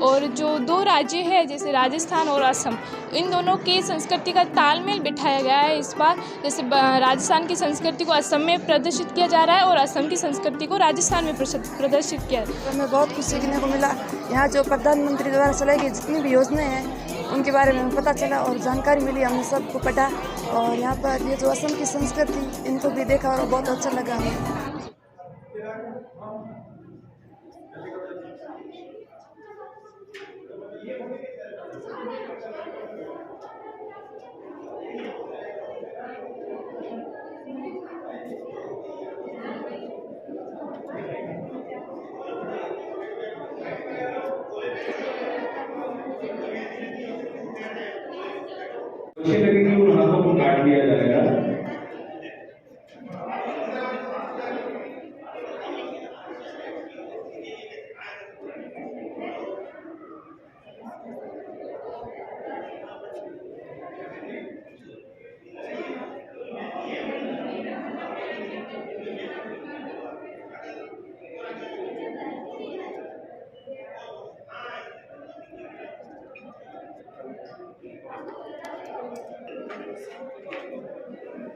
और जो दो राज्य है जैसे राजस्थान और असम, इन दोनों की संस्कृति का तालमेल बिठाया गया है इस बार। जैसे राजस्थान की संस्कृति को असम में प्रदर्शित किया जा रहा है और असम की संस्कृति को राजस्थान में प्रदर्शित किया। हमें बहुत कुछ सीखने को मिला। यहाँ जो प्रधानमंत्री द्वारा चलाई गई जितनी भी योजनाएं हैं उनके बारे में हमें पता चला और जानकारी मिली, हमने सबको पढ़ा। और यहाँ पर ये जो असम की संस्कृति इनको भी देखा और बहुत अच्छा लगा हमें। अच्छी लगेगी उन हाथों को काट दिया जाएगा।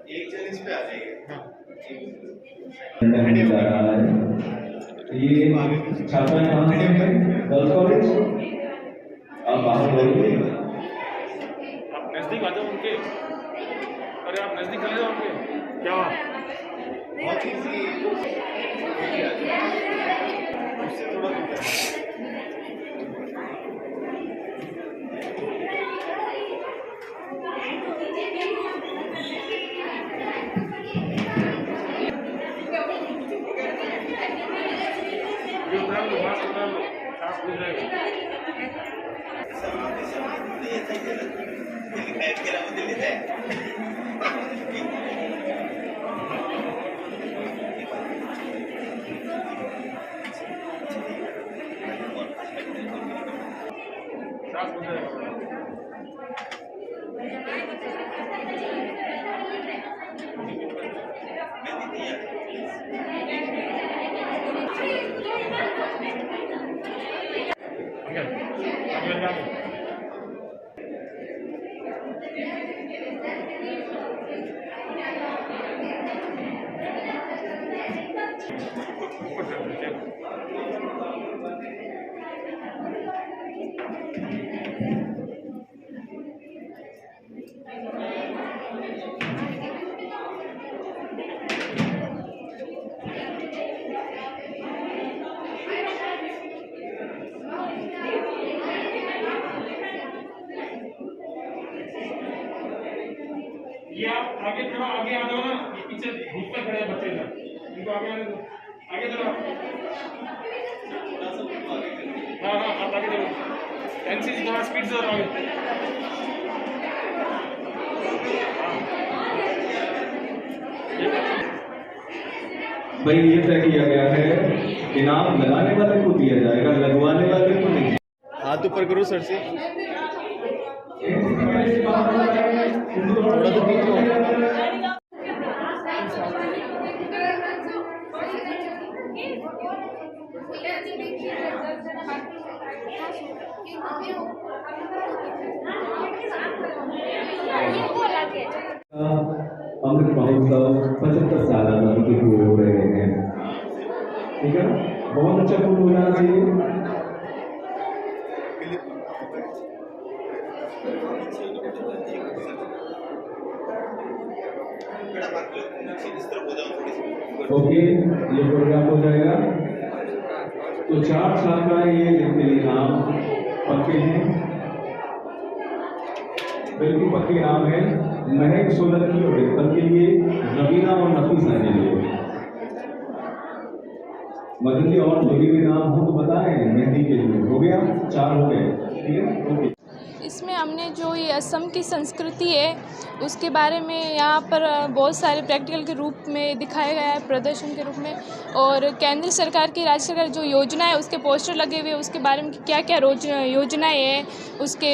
एक जन इस पे आ जाइए। जा रहा है ये छात्रा कहाँ से है? Girls college. आप बाहर बोलिए। आप नजदीक आ जाओ उनके। अरे आप नजदीक चले जाओ उनके। क्या बहुत इजी थोड़ा ये आप आगे थोड़ा आगे आ जाओ ना, ये पीछे धूप में खड़े हैं बच्चे ना, इनको आगे आने दो, आगे चलो। हाँ हाँ आप आगे चलो, एनसीसी थोड़ा स्पीड से आगे। भाई ये तय किया गया है इनाम लगाने वाले को दिया जाएगा, लगवाने वाले को नहीं। हाथ ऊपर करो सर से। थोड़ा तो पीछे अमृत महोत्सव 75 साल आजादी के पूरे हो रहे हैं। ठीक है, बहुत अच्छा फोटो हो जाना चाहिए। ओके, ये फोटोग्राफ हो जाएगा। तो 4 छात्राएं ये जिनके लिए नाम पक्के हैं, बिल्कुल पक्के नाम है। महक, सोलंकी और डिम्पल के लिए, रवीना और नफीसा के लिए। मदन जी और जोड़ी में नाम हो तो बताएं। मेहंदी के लिए हो गया, 4 हो गए। ठीक है, ओके। इसमें हमने जो ये असम की संस्कृति है उसके बारे में यहाँ पर बहुत सारे प्रैक्टिकल के रूप में दिखाया गया है, प्रदर्शन के रूप में। और केंद्र सरकार की, राज्य सरकार जो योजना है उसके पोस्टर लगे हुए, उसके बारे में क्या क्या योजनाएं हैं उसके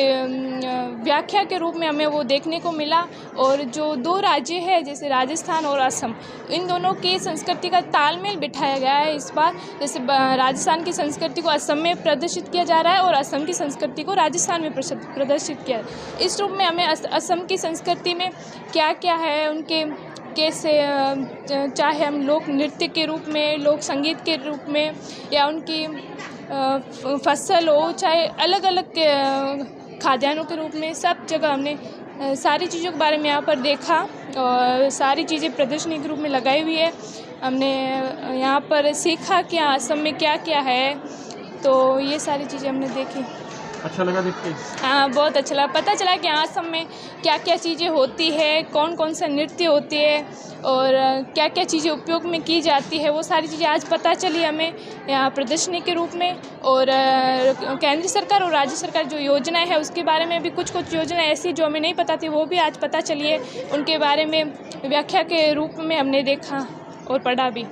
व्याख्या के रूप में हमें वो देखने को मिला। और जो दो राज्य है जैसे राजस्थान और असम, इन दोनों की संस्कृति का तालमेल बिठाया गया है इस बार। जैसे राजस्थान की संस्कृति को असम में प्रदर्शित किया जा रहा है और असम की संस्कृति को राजस्थान में प्रदर्शित किया। इस रूप में हमें असम की संस्कृति में क्या क्या है, उनके कैसे, चाहे हम लोक नृत्य के रूप में, लोक संगीत के रूप में, या उनकी फसल हो, चाहे अलग अलग खाद्यान्नों के रूप में, सब जगह हमने सारी चीज़ों के बारे में यहाँ पर देखा और सारी चीज़ें प्रदर्शनी के रूप में लगाई हुई है। हमने यहाँ पर सीखा कि असम में क्या क्या है, तो ये सारी चीज़ें हमने देखी। अच्छा लगा देख के? हाँ, बहुत अच्छा लगा। पता चला कि असम में क्या क्या चीज़ें होती है, कौन कौन सा नृत्य होती है और क्या क्या चीज़ें उपयोग में की जाती है, वो सारी चीज़ें आज पता चली हमें यहाँ प्रदर्शनी के रूप में। और केंद्र सरकार और राज्य सरकार जो योजनाएं है उसके बारे में भी कुछ योजनाएं ऐसी जो हमें नहीं पता थी वो भी आज पता चली है। उनके बारे में व्याख्या के रूप में हमने देखा और पढ़ा भी।